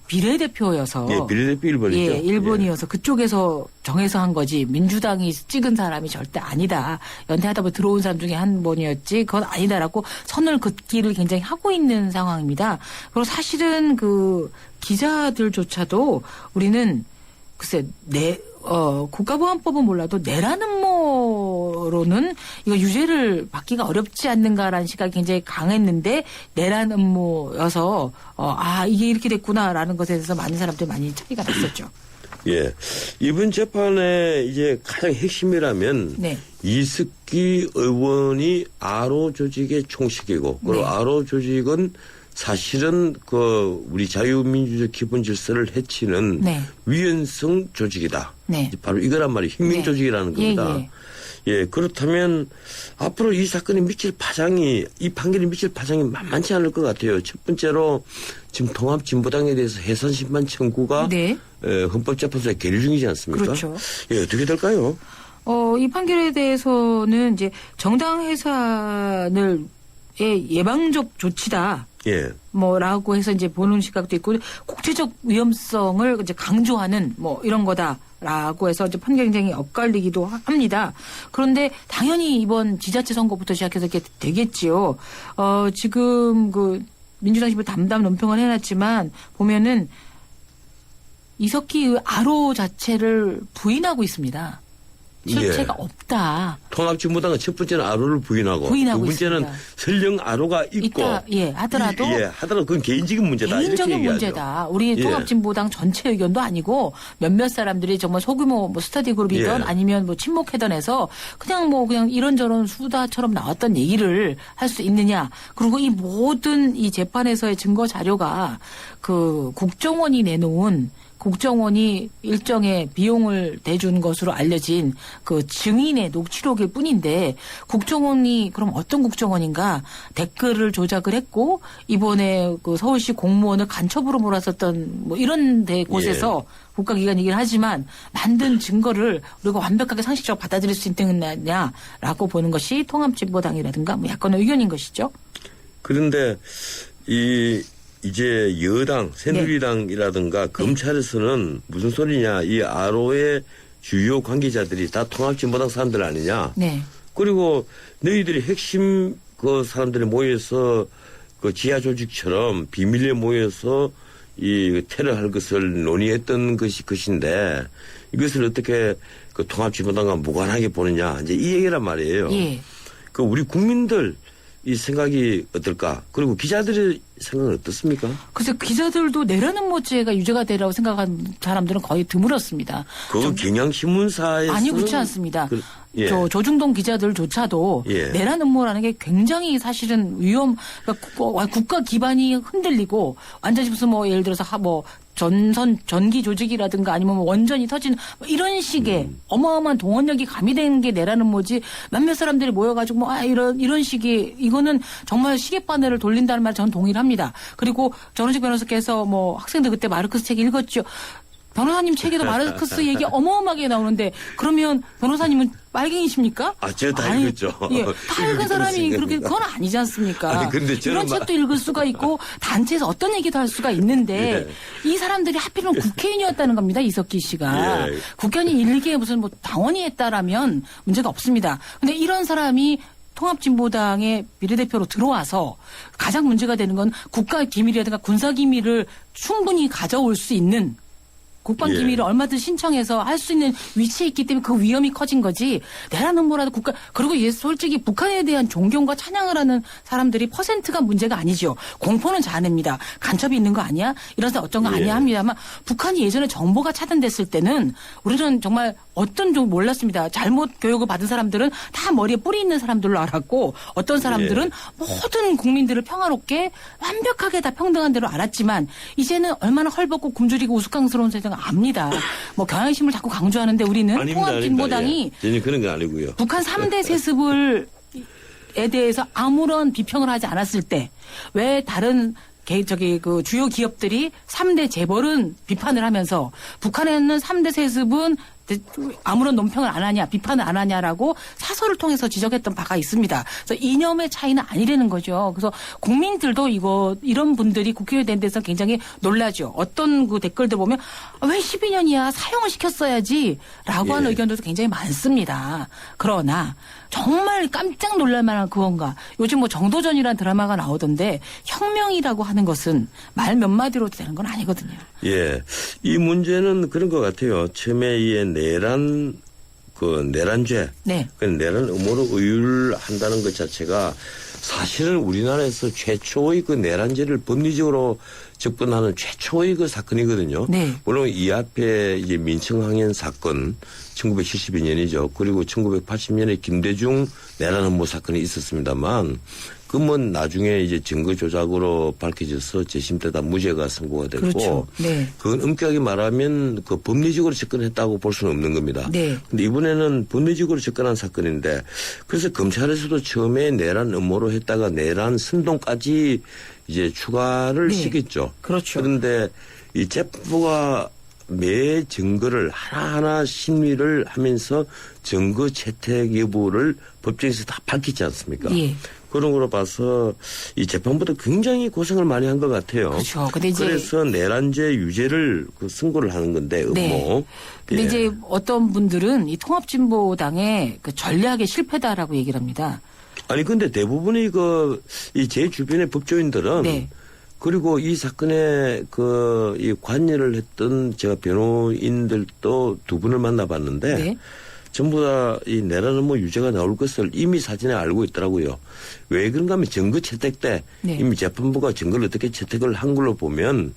비례대표여서 예, 비례대표 1번이죠. 예, 1번이어서 그쪽에서 정해서 한 거지 민주당이 찍은 사람이 절대 아니다. 연대하다 보니 들어온 사람 중에 한 번이었지 그건 아니다라고 선을 긋기를 굉장히 하고 있는 상황입니다. 그리고 사실은 기자들조차도 우리는 글쎄 국가보안법은 몰라도 내란 음모로는 이거 유죄를 받기가 어렵지 않는가라는 시각이 굉장히 강했는데 내란 음모여서 이게 이렇게 됐구나라는 것에 대해서 많은 사람들이 많이 차이가 났었죠. 예. 이번 재판의 이제 가장 핵심이라면 네. 이석기 의원이 아로 조직의 총식이고 그리고 네. 아로 조직은 사실은 우리 자유민주적 기본 질서를 해치는 네. 위헌성 조직이다. 네. 바로 이거란 말이에요. 혁명 네. 조직이라는 겁니다. 예, 그렇다면 앞으로 이 사건이 이 판결이 미칠 파장이 만만치 않을 것 같아요. 첫 번째로 지금 통합진보당에 대해서 해산심판 청구가 네. 헌법재판소에 계류 중이지 않습니까? 그렇죠. 예, 어떻게 될까요? 이 판결에 대해서는 이제 정당 해산을 예방적 조치다. 예. 라고 해서 이제 보는 시각도 있고 국제적 위험성을 이제 강조하는 이런 거다라고 해서 이제 판결이 굉장히 엇갈리기도 합니다. 그런데 당연히 이번 지자체 선거부터 시작해서 이렇게 되겠지요. 지금 민주당 집을 담당 논평을 해놨지만 보면은 이석기 아로 자체를 부인하고 있습니다. 실체가 없다. 통합진보당은 첫 번째는 아로를 부인하고 두 번째는 있습니다. 설령 아로가 있고 하더라도 그건 개인적인 문제다. 개인적인 이렇게 문제다. 우리 통합진보당 전체 의견도 아니고 몇몇 사람들이 정말 소규모 스터디 그룹이던 아니면 친목회담에서 그냥 이런저런 수다처럼 나왔던 얘기를 할 수 있느냐. 그리고 이 모든 이 재판에서의 증거 자료가 국정원이 내놓은 국정원이 일정의 비용을 대준 것으로 알려진 그 증인의 녹취록일 뿐인데 국정원이 그럼 어떤 국정원인가 댓글을 조작을 했고 이번에 그 서울시 공무원을 간첩으로 몰았었던 뭐 이런 데 곳에서 국가기관이긴 하지만 만든 증거를 우리가 완벽하게 상식적으로 받아들일 수 있느냐라고 보는 것이 통합진보당이라든가 뭐 야권의 의견인 것이죠. 그런데 이제 여당, 새누리당이라든가 검찰에서는 무슨 소리냐. 이 RO의 주요 관계자들이 다 통합진보당 사람들 아니냐. 네. 그리고 너희들이 핵심 그 사람들이 모여서 그 지하 조직처럼 비밀리에 모여서 이 테러할 것을 논의했던 것인데 이것을 어떻게 그 통합진보당과 무관하게 보느냐. 이제 이 얘기란 말이에요. 예. 그 우리 국민들 이 생각이 어떨까? 그리고 기자들의 생각은 어떻습니까? 그래서 기자들도 내라는 모죄가 유죄가 되라고 생각한 사람들은 거의 드물었습니다. 그 경향신문사에서 아니 그렇지 않습니다. 예. 저 조중동 기자들조차도 예. 내란 음모라는 게 굉장히 사실은 그러니까 국가 기반이 흔들리고 완전히 무슨 뭐 예를 들어서 뭐 전기 조직이라든가 아니면 뭐 원전이 터진 뭐 이런 식의 어마어마한 동원력이 가미된 게 내란 음모지 몇몇 사람들이 모여가지고 뭐 이런 식의 이거는 정말 시계바늘을 돌린다는 말 저는 동의를 합니다. 그리고 전원식 변호사께서 뭐 학생들 그때 마르크스 책 읽었죠. 변호사님 책에도 마르크스 얘기 어마어마하게 나오는데 그러면 변호사님은 빨갱이십니까? 제가 다 읽었죠. 예, 다 읽은 사람이 그렇게 그건 아니지 않습니까? 아니, 근데 이런 책도 읽을 수가 있고 단체에서 어떤 얘기도 할 수가 있는데 이 사람들이 하필이면 국회의원이었다는 겁니다. 이석기 씨가. 국회의원이 일기에 무슨 뭐 당원이 했다라면 문제가 없습니다. 근데 이런 사람이 통합진보당의 비례대표로 들어와서 가장 문제가 되는 건 국가 기밀이라든가 군사 기밀을 충분히 가져올 수 있는 국방 기밀을 얼마든 신청해서 할 수 있는 위치에 있기 때문에 그 위험이 커진 거지. 내란 음모라도 국가 그리고 솔직히 북한에 대한 존경과 찬양을 하는 사람들이 퍼센트가 문제가 아니죠. 공포는 자아냅니다. 간첩이 있는 거 아니야? 이런 사 어떤 거 아니야 합니다만 북한이 예전에 정보가 차단됐을 때는 우리는 정말 어떤 좀 몰랐습니다. 잘못 교육을 받은 사람들은 다 머리에 뿌리 있는 사람들로 알았고 어떤 사람들은 모든 국민들을 평화롭게 완벽하게 다 평등한 대로 알았지만 이제는 얼마나 헐벗고 굶주리고 우스꽝스러운 세상을 압니다. 뭐 경향심을 자꾸 강조하는데 우리는 통합진보당이 전혀 그런 거 아니고요. 북한 3대 세습을 에 대해서 아무런 비평을 하지 않았을 때 왜 다른 그 주요 기업들이 3대 재벌은 비판을 하면서 북한에는 3대 세습은 아무런 논평을 안 하냐, 비판을 안 하냐라고 사설을 통해서 지적했던 바가 있습니다. 그래서 이념의 차이는 아니라는 거죠. 그래서 국민들도 이런 분들이 국회의원 된 데서 굉장히 놀라죠. 어떤 그 댓글들 보면 왜 12년이야 사형을 시켰어야지 라고 하는 의견들도 굉장히 많습니다. 그러나 정말 깜짝 놀랄 만한 그건가. 요즘 뭐 정도전이라는 드라마가 나오던데 혁명이라고 하는 것은 말 몇 마디로 되는 건 아니거든요. 예. 이 문제는 그런 것 같아요. 처음에 이 내란죄. 네. 그 내란 음모로 의율한다는 것 자체가 사실은 우리나라에서 최초의 그 내란죄를 법리적으로 접근하는 최초의 그 사건이거든요. 네. 물론 이 앞에 이제 민청항해 사건 1972년이죠. 그리고 1980년에 김대중 내란 음모 사건이 있었습니다만 그건 나중에 이제 증거 조작으로 밝혀져서 재심 때 다 무죄가 선고가 됐고 그렇죠. 네. 그건 엄격하게 말하면 그 법리적으로 접근했다고 볼 수는 없는 겁니다. 네. 근데 이번에는 법리적으로 접근한 사건인데 그래서 검찰에서도 처음에 내란 음모로 했다가 내란 선동까지 이제 추가를 시켰죠. 그렇죠. 그런데 이 재판부가 매 증거를 하나하나 심리를 하면서 증거 채택 여부를 법정에서 다 밝히지 않습니까? 예. 그런 거로 봐서 이 재판부도 굉장히 고생을 많이 한 것 같아요. 그렇죠. 근데 이제 그래서 내란죄 유죄를 선고를 하는 건데 음모. 네. 근데 이제 어떤 분들은 이 통합진보당의 그 전략의 실패다라고 얘기를 합니다. 아니 근데 대부분의 이 제 주변의 법조인들은 그리고 이 사건에 이 관여를 했던 제가 변호인들도 두 분을 만나봤는데 전부 다 이 내란 음모 유죄가 나올 것을 이미 사전에 알고 있더라고요. 왜 그런가 하면 증거 채택 때 이미 재판부가 증거를 어떻게 채택을 한 걸로 보면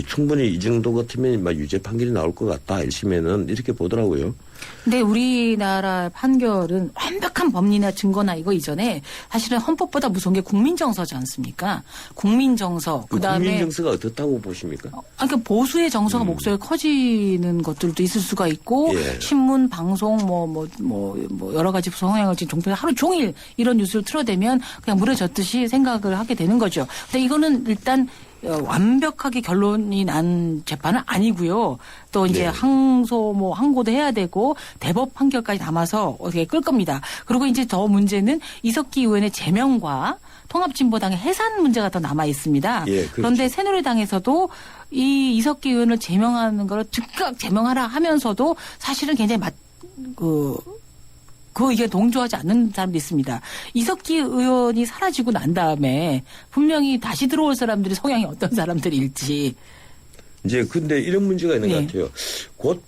충분히 이 정도 같으면 유죄 판결이 나올 것 같다. 1심에는 이렇게 보더라고요. 근데 우리나라 판결은 완벽한 법리나 증거나 이거 이전에 사실은 헌법보다 무서운 게 국민정서지 않습니까? 국민정서, 그다음에 국민정서가 어떻다고 보십니까? 그러니까 보수의 정서가 목소리가 커지는 것들도 있을 수가 있고 예. 신문, 방송 여러 가지 성향을 지금 종편에 하루 종일 이런 뉴스를 틀어대면 그냥 물에 젖듯이 생각을 하게 되는 거죠. 근데 이거는 일단 완벽하게 결론이 난 재판은 아니고요. 또 이제 네. 항고도 해야 되고 대법 판결까지 남아서 어떻게 끌 겁니다. 그리고 이제 더 문제는 이석기 의원의 제명과 통합진보당의 해산 문제가 더 남아 있습니다. 예, 그렇죠. 그런데 새누리당에서도 이 이석기 의원을 제명하는 걸 즉각 제명하라 하면서도 사실은 굉장히 그 의견에 동조하지 않는 사람도 있습니다. 이석기 의원이 사라지고 난 다음에 분명히 다시 들어올 사람들이 성향이 어떤 사람들일지. 이제 근데 이런 문제가 있는 네. 것 같아요. 곧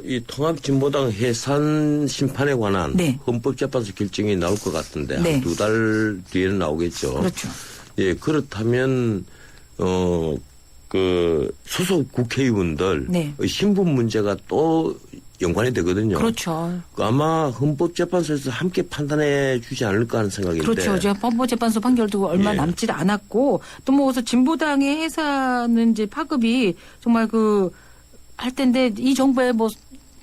이 통합진보당 해산 심판에 관한 네. 헌법재판소 결정이 나올 것 같은데 네. 한 2달 뒤에는 나오겠죠. 그렇죠. 예, 그렇다면 소속 국회의원들 네. 신분 문제가 또 연관이 되거든요. 그렇죠. 아마 헌법재판소에서 함께 판단해 주지 않을까 하는 생각인데. 그렇죠. 이제 헌법재판소 판결도 얼마 예. 남지 않았고 또 뭐 그래서 진보당의 해산은 이제 파급이 정말 할 텐데 이 정부의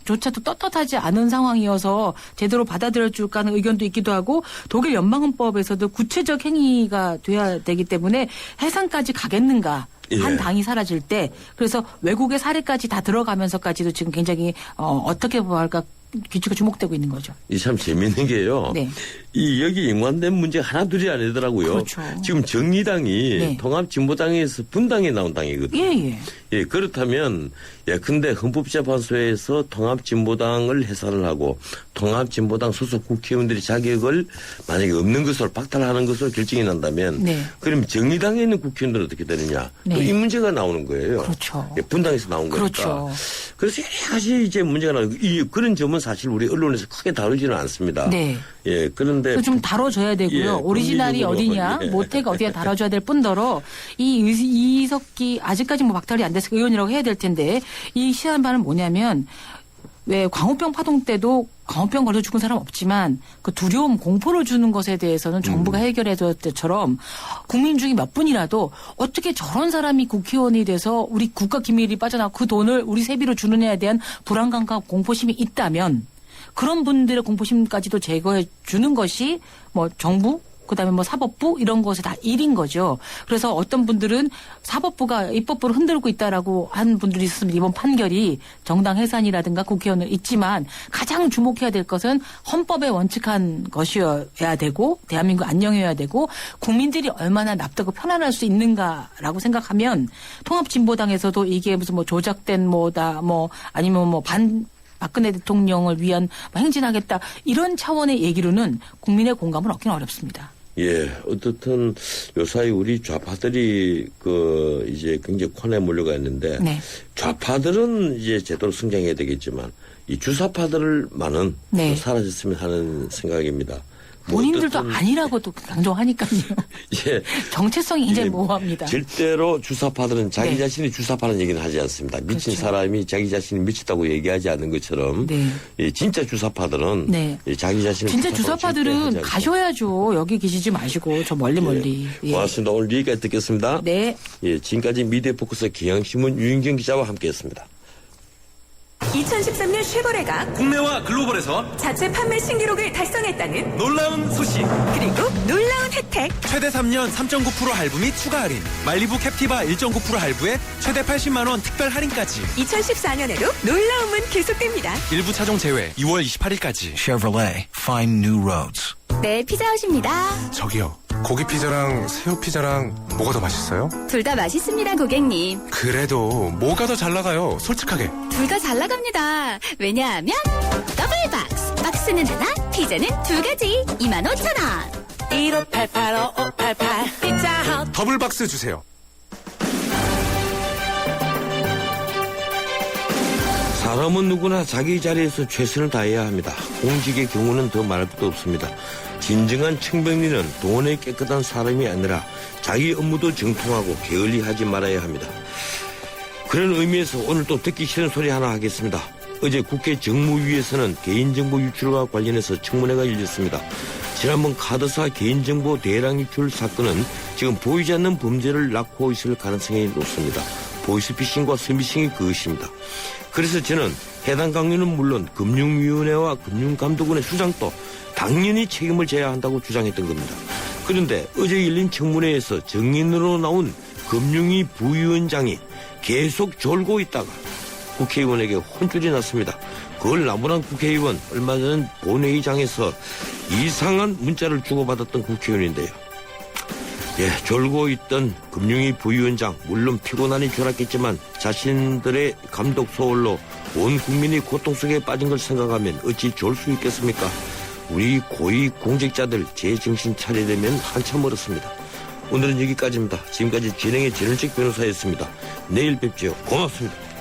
조차도 떳떳하지 않은 상황이어서 제대로 받아들여 줄까 하는 의견도 있기도 하고 독일 연방헌법에서도 구체적 행위가 돼야 되기 때문에 해산까지 가겠는가. 예. 한 당이 사라질 때 그래서 외국의 사례까지 다 들어가면서까지도 지금 굉장히 어떻게 할까 귀추가 주목되고 있는 거죠. 이 참 재밌는 게요. 네. 여기 연관된 문제 하나 둘이 아니더라고요. 그렇죠. 지금 정의당이 네. 통합진보당에서 분당에 나온 당이거든요. 예. 예, 그렇다면, 근데 헌법재판소에서 통합진보당을 해산을 하고 통합진보당 소속 국회의원들이 자격을 만약에 없는 것으로 박탈하는 것으로 결정이 난다면 네. 그럼 정의당에 있는 국회의원들은 어떻게 되느냐. 네. 또 이 문제가 나오는 거예요. 그렇죠. 예, 분당에서 나온 거니까. 그렇죠. 그래서 여러 가지 이제 문제가 나오고 그런 점은 사실 우리 언론에서 크게 다루지는 않습니다. 네. 예, 그런데 좀 다뤄줘야 되고요. 예, 오리지널이 국민적으로, 어디냐, 예. 모태가 어디냐 다뤄줘야 될 뿐더러 이석기 아직까지 박탈이 안 돼서 의원이라고 해야 될 텐데 이 시한반은 뭐냐면 왜 광우병 파동 때도 광우병 걸려 죽은 사람 없지만 그 두려움, 공포를 주는 것에 대해서는 정부가 해결해줄 때처럼 국민 중에 몇 분이라도 어떻게 저런 사람이 국회의원이 돼서 우리 국가 기밀이 빠져나가고 그 돈을 우리 세비로 주느냐에 대한 불안감과 공포심이 있다면 그런 분들의 공포심까지도 제거해 주는 것이 정부 그다음에 사법부 이런 것에 다 일인 거죠. 그래서 어떤 분들은 사법부가 입법부를 흔들고 있다라고 한 분들이 있었습니다. 이번 판결이 정당 해산이라든가 국회의원은 있지만 가장 주목해야 될 것은 헌법에 원칙한 것이어야 되고 대한민국 안녕해야 되고 국민들이 얼마나 납득하고 편안할 수 있는가라고 생각하면 통합진보당에서도 이게 무슨 조작된 아니면 박근혜 대통령을 위한 행진하겠다 이런 차원의 얘기로는 국민의 공감을 얻기는 어렵습니다. 예, 어떻든 요사이 우리 좌파들이 이제 굉장히 코너에 몰려가 있는데 네. 좌파들은 이제 제대로 성장해야 되겠지만 이 주사파들만은 네. 사라졌으면 하는 생각입니다. 본인들도 어떻든 아니라고도 강조하니까요. 예. 정체성이 굉장히 예, 모호합니다. 절대로 주사파들은 자기 네. 자신이 주사파는 얘기는 하지 않습니다. 미친 그렇죠. 사람이 자기 자신이 미쳤다고 얘기하지 않는 것처럼 네. 진짜 주사파들은 네. 자기 자신을 진짜 주사파라고 절대 하지 주사파들은 않고. 가셔야죠. 여기 계시지 마시고 저 멀리. 예. 고맙습니다. 오늘 여기까지 듣겠습니다. 네. 예, 지금까지 미디어포커스 경향신문 유인경 기자와 함께했습니다. 2013년 쉐보레가 국내와 글로벌에서 자체 판매 신기록을 달성했다는 놀라운 소식. 그리고 놀라운 혜택. 최대 3년 3.9% 할부 및 추가 할인. 말리부 캡티바 1.9% 할부에 최대 80만 원 특별 할인까지. 2014년에도 놀라움은 계속됩니다. 일부 차종 제외 2월 28일까지. Chevrolet, find new roads. 네, 피자헛입니다. 저기요, 고기 피자랑 새우 피자랑 뭐가 더 맛있어요? 둘 다 맛있습니다, 고객님. 그래도 뭐가 더 잘 나가요? 솔직하게. 둘 다 잘 나갑니다. 왜냐하면 더블 박스. 박스는 하나, 피자는 두 가지. 25,000원. 15885588 피자헛. 더블 박스 주세요. 사람은 누구나 자기 자리에서 최선을 다해야 합니다. 공직의 경우는 더 말할 것도 없습니다. 진정한 청백리는 돈의 깨끗한 사람이 아니라 자기 업무도 정통하고 게을리하지 말아야 합니다. 그런 의미에서 오늘 또 듣기 싫은 소리 하나 하겠습니다. 어제 국회 정무위에서는 개인정보 유출과 관련해서 청문회가 열렸습니다. 지난번 카드사 개인정보 대량 유출 사건은 지금 보이지 않는 범죄를 낳고 있을 가능성이 높습니다. 보이스피싱과 스미싱이 그것입니다. 그래서 저는 해당 강요는 물론 금융위원회와 금융감독원의 수장도 당연히 책임을 져야 한다고 주장했던 겁니다. 그런데 어제 열린 청문회에서 증인으로 나온 금융위 부위원장이 계속 졸고 있다가 국회의원에게 혼쭐이 났습니다. 그걸 나무란 국회의원 얼마 전 본회의장에서 이상한 문자를 주고받았던 국회의원인데요. 졸고 있던 금융위 부위원장 물론 피곤하니 졸았겠지만 자신들의 감독 소홀로 온 국민이 고통 속에 빠진 걸 생각하면 어찌 졸 수 있겠습니까? 우리 고위 공직자들 제정신 차리려면 한참 멀었습니다. 오늘은 여기까지입니다. 지금까지 진행의 전현직 변호사였습니다. 내일 뵙죠. 고맙습니다.